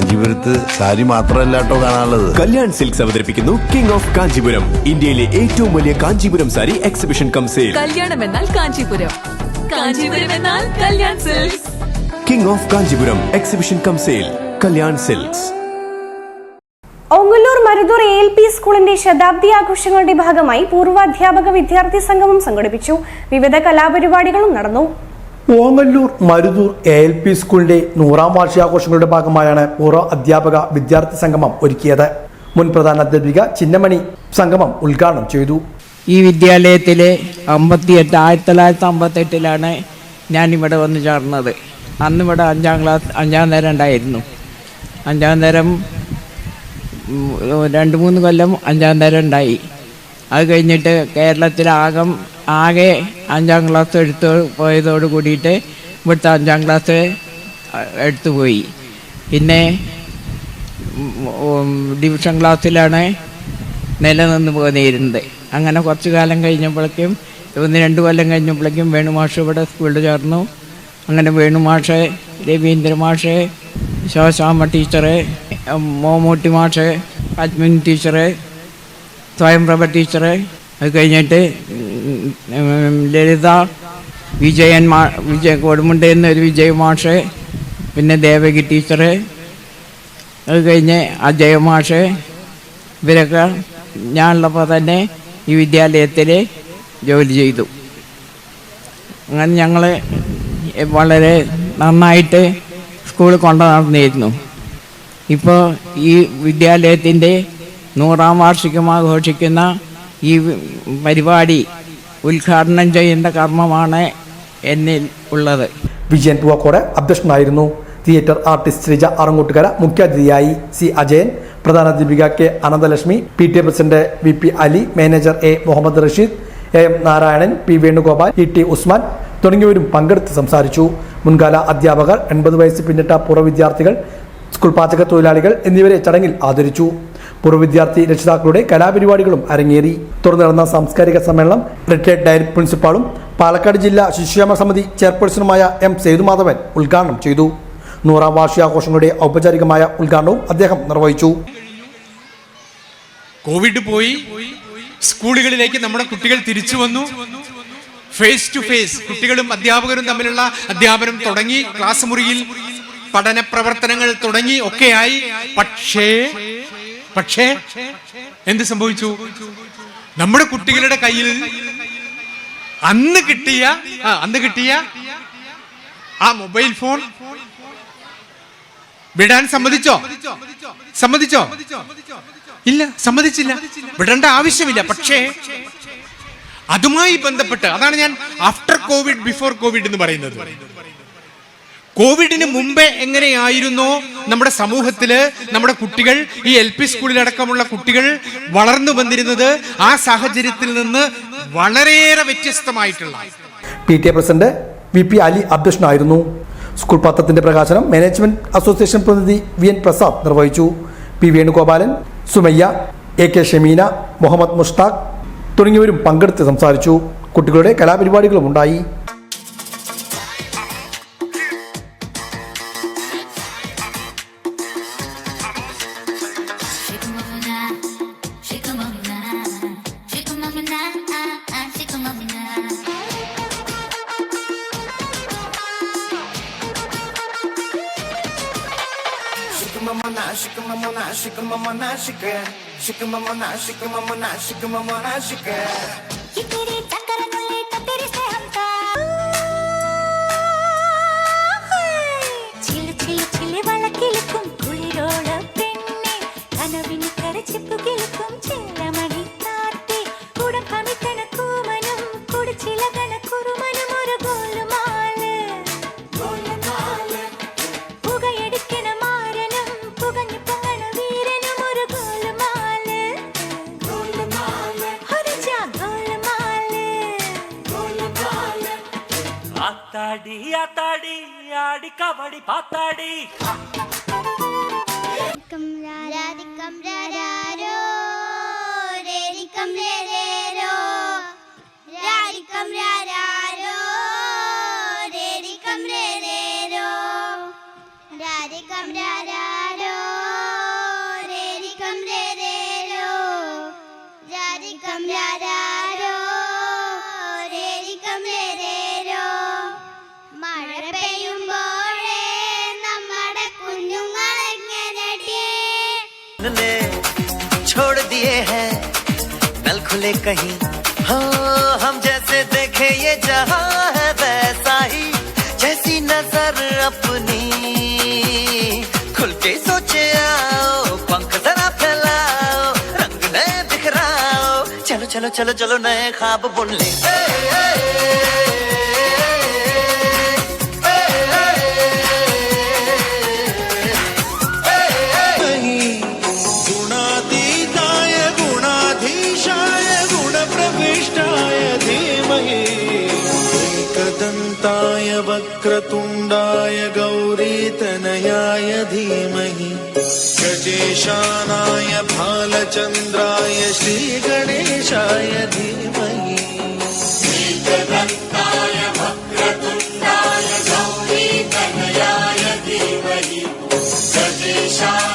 കാഞ്ചീപുരത്ത് സാരി മാത്രമല്ല കേട്ടോ കാണാനുള്ളത്. കല്യാൺ സിൽക്സ് അവതരിപ്പിക്കുന്നു കിങ് ഓഫ് കാഞ്ചീപുരം, ഇന്ത്യയിലെ ഏറ്റവും വലിയ Kanchipuram sari exhibition come sale. കല്യാണം എന്നാൽ കാഞ്ചീപുരം, കാഞ്ചീപുരം എന്നാൽ Kalyan silks. King of Kanchipuram exhibition come sale, Kalyan silks. Ongallur Maruthur ALP സ്കൂളിന്റെ ശതാബ്ദി ആഘോഷങ്ങളുടെ ഭാഗമായി പൂർവാധ്യാപക വിദ്യാർത്ഥി സംഗമം സംഘടിപ്പിച്ചു. വിവിധ കലാപരിപാടികളും നടന്നു. ഓങ്ങല്ലൂർ മരുതൂർ ALP സ്കൂളിന്റെ 100ാം വാർഷികാഘോഷങ്ങളുടെ ഭാഗമായാണ് പൂർവ്വ അധ്യാപക വിദ്യാർത്ഥി സംഗമം ഒരുക്കിയത്. മുൻ പ്രധാന അധ്യാപിക ചിന്നമണി സംഗമം ഉദ്ഘാടനം ചെയ്തു. ഈ വിദ്യാലയത്തിലെ 1958 ഞാനിവിടെ വന്ന് ചേർന്നത്. അന്നിവിടെ 5ാം തരം ഉണ്ടായിരുന്നു. 5ാം തരം 2-3 കൊല്ലം 5ാം തരം ഉണ്ടായി. അത് കഴിഞ്ഞിട്ട് കേരളത്തിലാകെ 5ാം ക്ലാസ് എടുത്തു പോയതോട് കൂടിയിട്ട് ഇവിടുത്തെ 5ാം ക്ലാസ് എടുത്തുപോയി. പിന്നെ ഡിവിഷൻ ക്ലാസ്സിലാണ് നിലനിന്ന് പോന്നിരുന്നത്. അങ്ങനെ കുറച്ച് കാലം കഴിഞ്ഞപ്പോഴേക്കും 1-2 കൊല്ലം കഴിഞ്ഞപ്പോഴേക്കും വേണുമാഷ് ഇവിടെ സ്കൂളിൽ ചേർന്നു. അങ്ങനെ വേണുമാഷ്, രവീന്ദ്ര മാഷ്, ശോശാമ്മ ടീച്ചറ്, മോമൂട്ടി മാഷ്, പത്മിനി ടീച്ചറ്, സ്വയംപ്രഭ ടീച്ചറ്, അത് കഴിഞ്ഞിട്ട് ലളിത, വിജയ കൊടുമുണ്ടെന്ന് ഒരു വിജയ മാഷ്, പിന്നെ ദേവകി ടീച്ചറ്, അത് കഴിഞ്ഞ് അജയ മാഷ്, ഇവരൊക്കെ ഞാനുള്ളപ്പോൾ തന്നെ ഈ വിദ്യാലയത്തിൽ ജോലി ചെയ്തു. അങ്ങനെ ഞങ്ങൾ വളരെ നന്നായിട്ട് സ്കൂൾ കൊണ്ടു നടന്നിരുന്നു. ഇപ്പോൾ ഈ വിദ്യാലയത്തിൻ്റെ 100ാം വാർഷികം ആഘോഷിക്കുന്ന ഈ പരിപാടി ഉദ്ഘാടനം ചെയ്യേണ്ട കർമ്മമാണ് എന്നിൽ ഉള്ളത്. വിജയൻ പൂവക്കോട് അധ്യക്ഷനായിരുന്നു. തിയേറ്റർ ആർട്ടിസ്റ്റ് ശ്രീജ അറങ്ങോട്ടുകര മുഖ്യാതിഥിയായി. സി അജയൻ, പ്രധാനാധ്യാപിക K Ananthalakshmi, PTA president VP Ali, manager A Muhammad Rasheed, AM Narayanan, P Venugopal, ET Usman തുടങ്ങിയവരും പങ്കെടുത്ത് സംസാരിച്ചു. മുൻകാല അധ്യാപകർ, 80 വയസ്സ് പിന്നിട്ട പൂർവ്വ വിദ്യാർത്ഥികൾ, സ്കൂൾ പാചക തൊഴിലാളികൾ എന്നിവരെ ചടങ്ങിൽ ആദരിച്ചു. പൂർവ്വ വിദ്യാർത്ഥി രക്ഷിതാക്കളുടെ കലാപരിപാടികളും അരങ്ങേറി. തുടർന്ന് നടന്ന സാംസ്കാരിക സമ്മേളനം റിട്ടയർഡ് ഡയറക്ടർ പ്രിൻസിപ്പാളും പാലക്കാട് ജില്ലാ ശിശുക്ഷേമ സമിതി ചെയർപേഴ്സണുമായ M സേതുമാധവൻ ഉദ്ഘാടനം ചെയ്തു. 100ാം വാർഷികാഘോഷങ്ങളുടെ ഔപചാരികമായ ഉദ്ഘാടനവും അദ്ദേഹം നിർവഹിച്ചു. കോവിഡ് പോയി, സ്കൂളുകളിലേക്ക് നമ്മുടെ കുട്ടികൾ തിരിച്ചു വന്നു. ഫേസ് ടു ഫേസ് കുട്ടികളും അധ്യാപകരും തമ്മിലുള്ള അധ്യാപനം തുടങ്ങി, ക്ലാസ് മുറിയിൽ പഠന പ്രവർത്തനങ്ങൾ തുടങ്ങി, ഒക്കെയായി. പക്ഷേ എന്ത് സംഭവിച്ചു? നമ്മുടെ കുട്ടികളുടെ കയ്യിൽ അന്ന് കിട്ടിയ ആ മൊബൈൽ ഫോൺ വിടാൻ സമ്മതിച്ചോ? ഇല്ല, സമ്മതിച്ചില്ല. വിടേണ്ട ആവശ്യമില്ല. പക്ഷേ അതുമായി ബന്ധപ്പെട്ട്, അതാണ് ഞാൻ ആഫ്റ്റർ കോവിഡ് ബിഫോർ കോവിഡ് എന്ന് പറയുന്നത്. കോവിഡിന് മുമ്പേ എങ്ങനെയായിരുന്നോ നമ്മുടെ സമൂഹത്തില് നമ്മുടെ കുട്ടികൾ, ഈ LP സ്കൂളിലടക്കമുള്ള കുട്ടികൾ വളർന്നു വന്നിരുന്നത്, ആ സാഹചര്യത്തിൽ നിന്ന് വളരെയേറെ വ്യത്യസ്തമായിട്ടുള്ള. PTA പ്രസിഡന്റ് VP അലി അധ്യക്ഷനായിരുന്നു. സ്കൂൾ പത്രത്തിന്റെ പ്രകാശനം മാനേജ്മെന്റ് അസോസിയേഷൻ പ്രതിനിധി VN പ്രസാദ് നിർവഹിച്ചു. P വേണുഗോപാലൻ, സുമയ്യ, AK ഷമീന, മുഹമ്മദ് മുഷ്താഖ് തുടങ്ങിയവരും പങ്കെടുത്ത് സംസാരിച്ചു. കുട്ടികളുടെ കലാപരിപാടികളും ഉണ്ടായി. आताड़ी आड़ी kabaddi पाताड़ी Radhe kam ra ra ro ने छोड़ दिए हैं नल खुले कहीं, हाँ हम जैसे देखे ये जहां है वैसा ही, जैसी नजर अपनी खुल के सोचे आओ, पंख जरा फैलाओ, रंग नए बिखराओ, चलो चलो चलो चलो नए ख्वाब बुन ले। गुणातीताय गुणाधीशाय गुणप्रविष्टाय धीमहि, एकदन्ताय वक्रतुण्डाय गौरीतनयाय धीमहि, गजेशानाय भालचन्द्राय श्रीगणेशाय धीमहि, एकदन्ताय वक्रतुण्डाय गौरीतनयाय धीमहि, गजेशानाय